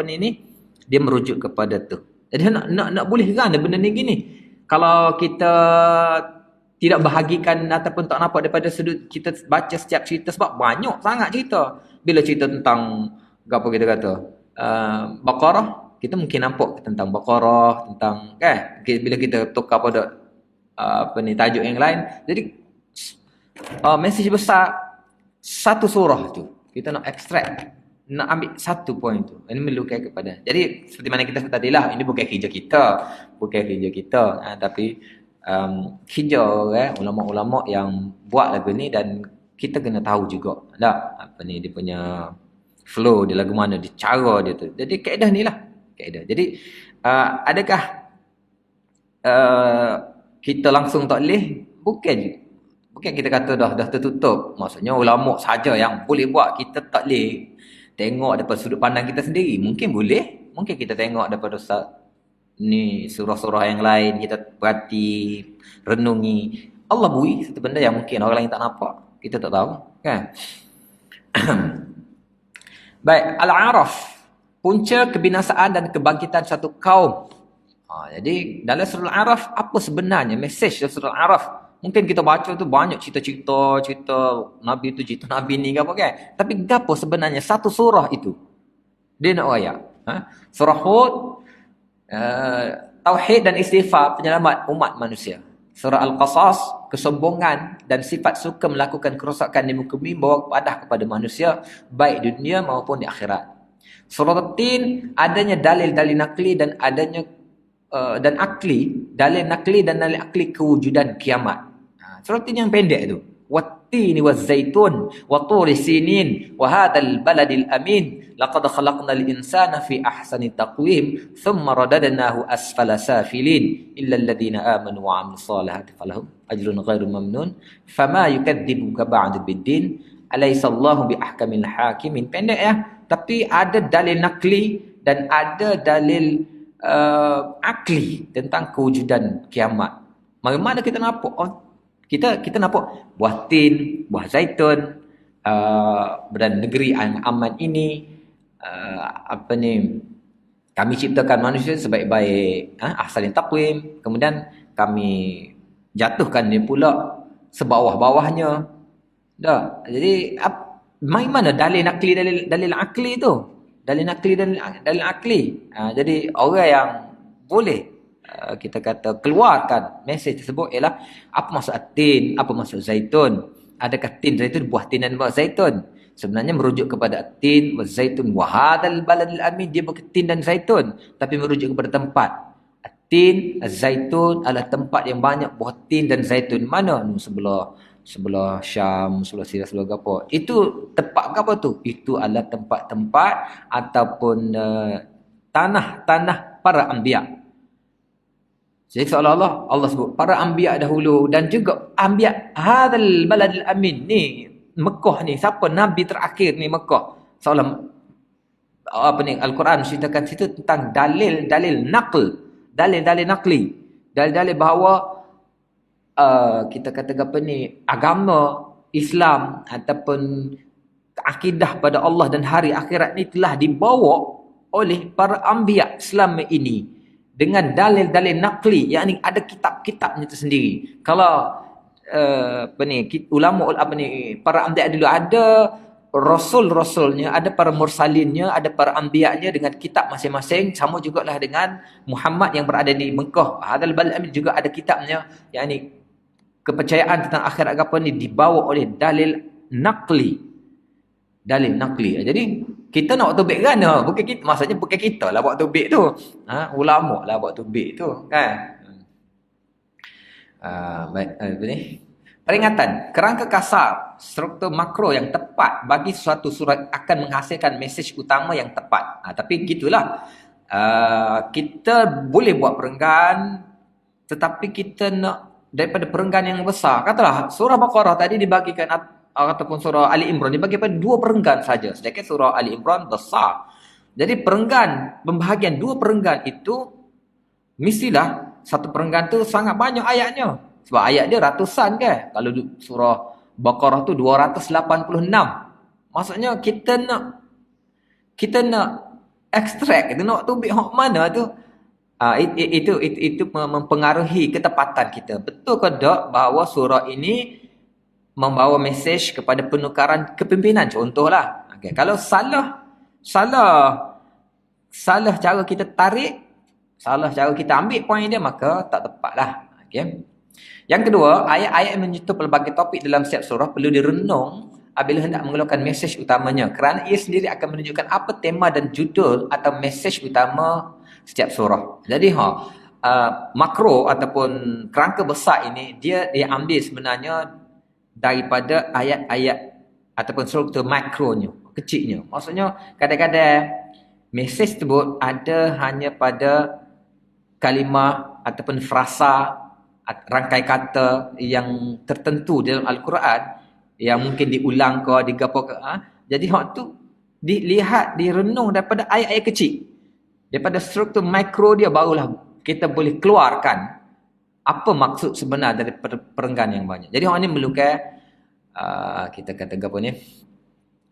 A: ni dia merujuk kepada tu. Jadi nak boleh kan benda ni gini. Kalau kita tidak bahagikan ataupun tak nampak daripada sudut kita baca setiap cerita, sebab banyak sangat cerita. Bila cerita tentang apa kita kata Baqarah, kita mungkin nampak tentang Baqarah, tentang bila kita tukar pada tajuk yang lain. Jadi mesej besar satu surah tu kita nak ekstrak, nak ambil satu poin tu. Ini melukai kepada. Jadi seperti mana kita kata tadilah, ini bukan kerja kita, tapi kerja ulama-ulama yang buat lagu ni, dan kita kena tahu juga dia punya flow dia lagu mana, dia cara dia tu. Jadi kaedah ni lah kaedah. Jadi adakah kita langsung tak boleh? Bukan kita kata dah tertutup. Maksudnya ulama saja yang boleh buat. Kita tak boleh tengok daripada sudut pandang kita sendiri. Mungkin boleh. Mungkin kita tengok daripada surah-surah yang lain, kita perhati, renungi. Allah bui satu benda yang mungkin orang lain tak nampak. Kita tak tahu, kan? Baik, Al-A'raf, punca kebinasaan dan kebangkitan satu kaum. Jadi dalam surah Al-A'raf, apa sebenarnya mesej dalam surah Al-A'raf? Mungkin kita baca tu banyak cerita Nabi tu, cerita Nabi ni ke apa kan. Tapi gapo sebenarnya satu surah itu dia nak royak. Surah Hud, tauhid dan istighfar, penyelamat umat manusia. Surah Al-Qasas, kesombongan dan sifat suka melakukan kerosakan di muka bumi bawa padah kepada manusia, baik di dunia maupun di akhirat. Surah At-Tin, adanya dalil-dalil nakli dan adanya dan akli, dalil nakli dan dalil akli kewujudan kiamat. Surah At-Tin yang pendek tu. Wat-tini waz-zaitun wa turi sinin wa hadzal baladil amin laqad khalaqnal insana fi ahsani taqwim thumma radadnahu asfala safilin illa alladhina amanu wa 'amilus solihati falahum ajrun ghairu mamnun fama yukadzibuka ba'du biddin alaysa Allahu biahkamil hakimin. Pendek ya, tapi ada dalil nakli dan ada dalil akli tentang kewujudan kiamat. Bagaimana kita nampak? Kita nampak buah tin, buah zaitun, dan negeri yang aman ini, kami ciptakan manusia sebaik-baik ahsan taqwim, kemudian kami jatuhkan dia pula sebawah-bawahnya. Dah. Jadi mana dalil nakli, dalil akli tu? Dalil nakli dan dalil akli. Jadi orang yang boleh kita kata keluarkan mesej tersebut ialah apa maksud tin, apa maksud zaitun. Adakah tin zaitun, buah tin dan buah zaitun? Sebenarnya merujuk kepada tin wa zaitun wa hadzal baladil amin, dia bukan tin dan zaitun, tapi merujuk kepada tempat. Tin, zaitun adalah tempat yang banyak buah tin dan zaitun. Mana? Sebelah Syam, sebelah Syria, sebelah apa. Itu tempat apa tu? Itu adalah tempat-tempat ataupun tanah-tanah para anbiya. Jadi seolah-olah Allah sebut para anbiya dahulu dan juga anbiya hadzal baladil amin ni, Mekah ni, siapa nabi terakhir ni Mekah. Seolah Al-Quran ceritakan situ tentang dalil naql, dalil nakli, dalil bahawa kita kata agama Islam ataupun akidah pada Allah dan hari akhirat ni telah dibawa oleh para anbiya selama ini dengan dalil-dalil nakli, yakni ada kitab-kitabnya tersendiri. Kalau ulama para anbiya dulu ada rasul-rasulnya, ada para mursalinnya, ada para anbiyanya dengan kitab masing-masing. Sama jugalah dengan Muhammad yang berada di Mekah. Hadzal balad juga ada kitabnya, yakni kepercayaan tentang akhirat apa ni dibawa oleh dalil nakli. Jadi kita nak buat tubik kan? Bukan kita, maksudnya bukan kita lah buat tubik tu. Ulama lah buat tubik tu kan. Baik, apa ni? Peringatan, kerangka kasar, struktur makro yang tepat bagi suatu surat akan menghasilkan mesej utama yang tepat. Tapi gitulah. Kita boleh buat perenggan, tetapi kita nak daripada perenggan yang besar. Katalah surah Baqarah tadi dibagikan ataupun surah Ali Imran dibagi pada 2 perenggan saja, sedangkan surah Ali Imran besar. Jadi pembahagian 2 perenggan itu mestilah satu perenggan tu sangat banyak ayatnya. Sebab ayat dia ratusan kan. Kalau surah Baqarah tu 286. Maksudnya kita nak ekstrak, kita nak tubik hak mana tu. Itu mempengaruhi ketepatan kita. Betul ke tak bahawa surah ini membawa mesej kepada penukaran kepimpinan, contohlah. Kalau salah cara kita tarik, salah cara kita ambil poin dia, maka tak tepatlah. Yang kedua, ayat-ayat yang menyentuh pelbagai topik dalam setiap surah perlu direnung apabila hendak mengeluarkan mesej utamanya, kerana ia sendiri akan menunjukkan apa tema dan judul atau mesej utama setiap surah. Jadi makro ataupun kerangka besar ini dia ambil sebenarnya daripada ayat-ayat ataupun struktur makronya, kecilnya. Maksudnya kadang-kadang mesej tersebut ada hanya pada kalimah ataupun frasa, rangkai kata yang tertentu dalam Al-Quran yang mungkin diulang ke, digapo ke. Jadi hak tu dilihat, direnung daripada ayat-ayat kecil. Daripada struktur makro dia barulah kita boleh keluarkan apa maksud sebenar dari perenggan yang banyak. Jadi orang ni memerlukan kita kata apa ni,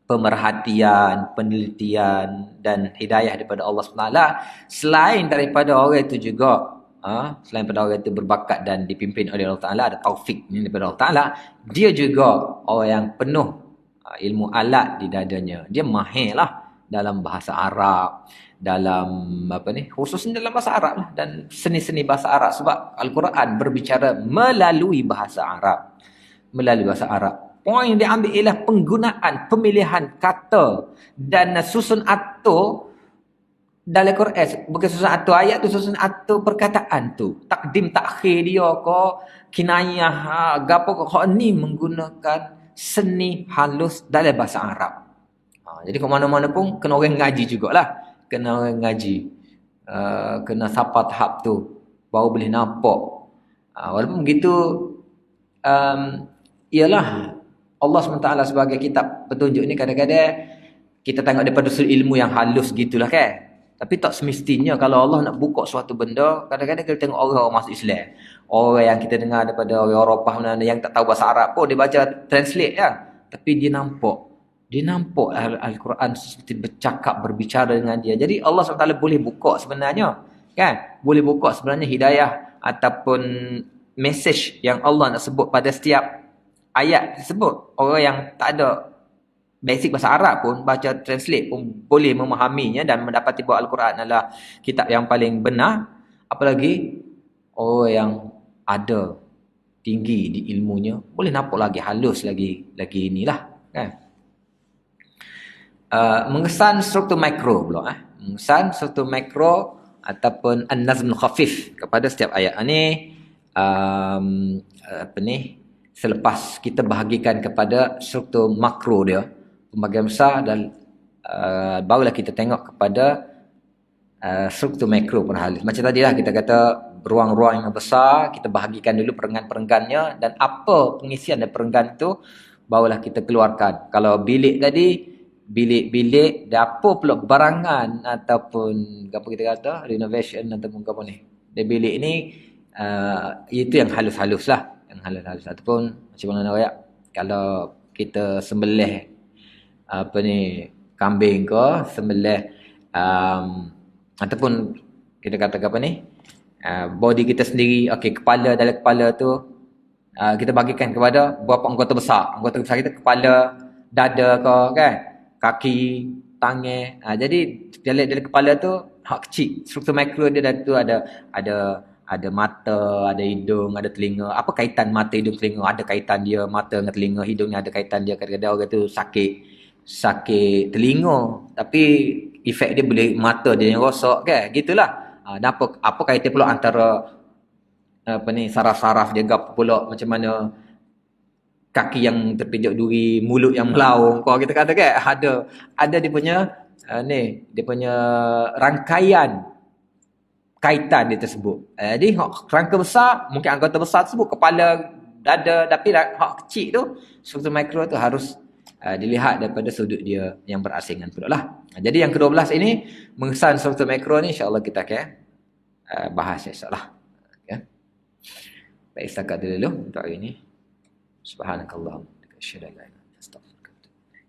A: pemerhatian, penelitian dan hidayah daripada Allah SWT. Selain daripada orang itu juga selain pada orang itu berbakat dan dipimpin oleh Allah Ta'ala, ada taufik ini daripada Allah Ta'ala, dia juga orang yang penuh ilmu alat di dadanya. Dia mahir lah dalam bahasa Arab, dalam khususnya dalam bahasa Arab lah, dan seni-seni bahasa Arab, sebab Al-Quran berbicara melalui bahasa Arab. Melalui bahasa Arab. Poin yang diambil ialah penggunaan, pemilihan kata dan susun atur dalam Quran. Bukan susun atur ayat tu, susun atur perkataan tu. Takdim takhir dia ke, kinayah, gapo ke, ni menggunakan seni halus dalam bahasa Arab. Jadi ke mana-mana pun kena orang ngaji jugalah. Kena orang ngaji. Kena sapa tahap tu. Baru boleh nampak. Walaupun begitu, ialah Allah SWT sebagai kitab petunjuk ni kadang-kadang kita tengok daripada sudut ilmu yang halus gitulah kan. Tapi tak semestinya kalau Allah nak buka suatu benda, kadang-kadang kita tengok orang masuk Islam. Orang yang kita dengar daripada orang Eropah mana yang tak tahu bahasa Arab pun dia baca translate ya. Tapi dia nampak Al-Quran seperti bercakap, berbicara dengan dia. Jadi Allah SWT boleh buka sebenarnya kan? Boleh buka sebenarnya hidayah ataupun message yang Allah nak sebut pada setiap ayat tersebut. Orang yang tak ada basic bahasa Arab pun baca translate pun boleh memahaminya dan mendapati bahawa Al-Quran adalah kitab yang paling benar. Apalagi orang yang ada tinggi di ilmunya boleh nampak lagi halus lagi inilah kan. Mengesan struktur makro pula mengesan struktur makro ataupun an-nazmul khafif kepada setiap ayat ni. Selepas kita bahagikan kepada struktur makro dia, pembagian besar, dan barulah kita tengok kepada struktur makro pun halus. Macam tadilah kita kata ruang-ruang yang besar, kita bahagikan dulu perenggan-perenggannya dan apa pengisian dari perenggan tu barulah kita keluarkan. Kalau bilik tadi, bilik-bilik dapur pula barangan ataupun apa kita kata renovation ataupun apa ni. Dari bilik ni itu yang halus-halus lah. Yang halus-halus ataupun macam mana nak royak, kalau kita sembelih kambing ke, sembelih ataupun kita kata apa ni, body kita sendiri, kepala, dalam kepala tu kita bagikan kepada berapa anggota besar kita, kepala, dada ke kan, kaki, tangan. Jadi dalam kepala tu hak kecil, struktur makro dia tu ada mata, ada hidung, ada telinga. Apa kaitan mata, hidung, telinga? Ada kaitan dia, mata dengan telinga, hidungnya ada kaitan dia. Kadang-kadang orang tu sakit telinga, tapi efek dia boleh mata dia yang rosak kan. Gitulah. Apa kaitan pula antara saraf-saraf dia gap pula, macam mana kaki yang terpijak duri, mulut yang melaung, kau kita kata kan, ada dia punya dia punya rangkaian kaitan dia tersebut. Jadi rangka besar, mungkin anggota besar tersebut, kepala, dada, tapi hak kecil tu, struktur makro tu harus dilihat daripada sudut dia yang berasingan pula lah. Jadi yang ke-12 ini, mengesan struktur makro ni, insyaAllah kita akan bahas insyaAllah. Ya. Baik, setakat dulu untuk hari ini. Subhanakallahumma wa bihamdika asyhadu an la ilaha illa anta astaghfiruka wa atubu ilaik.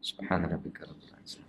A: Subhana rabbika rabbil izzati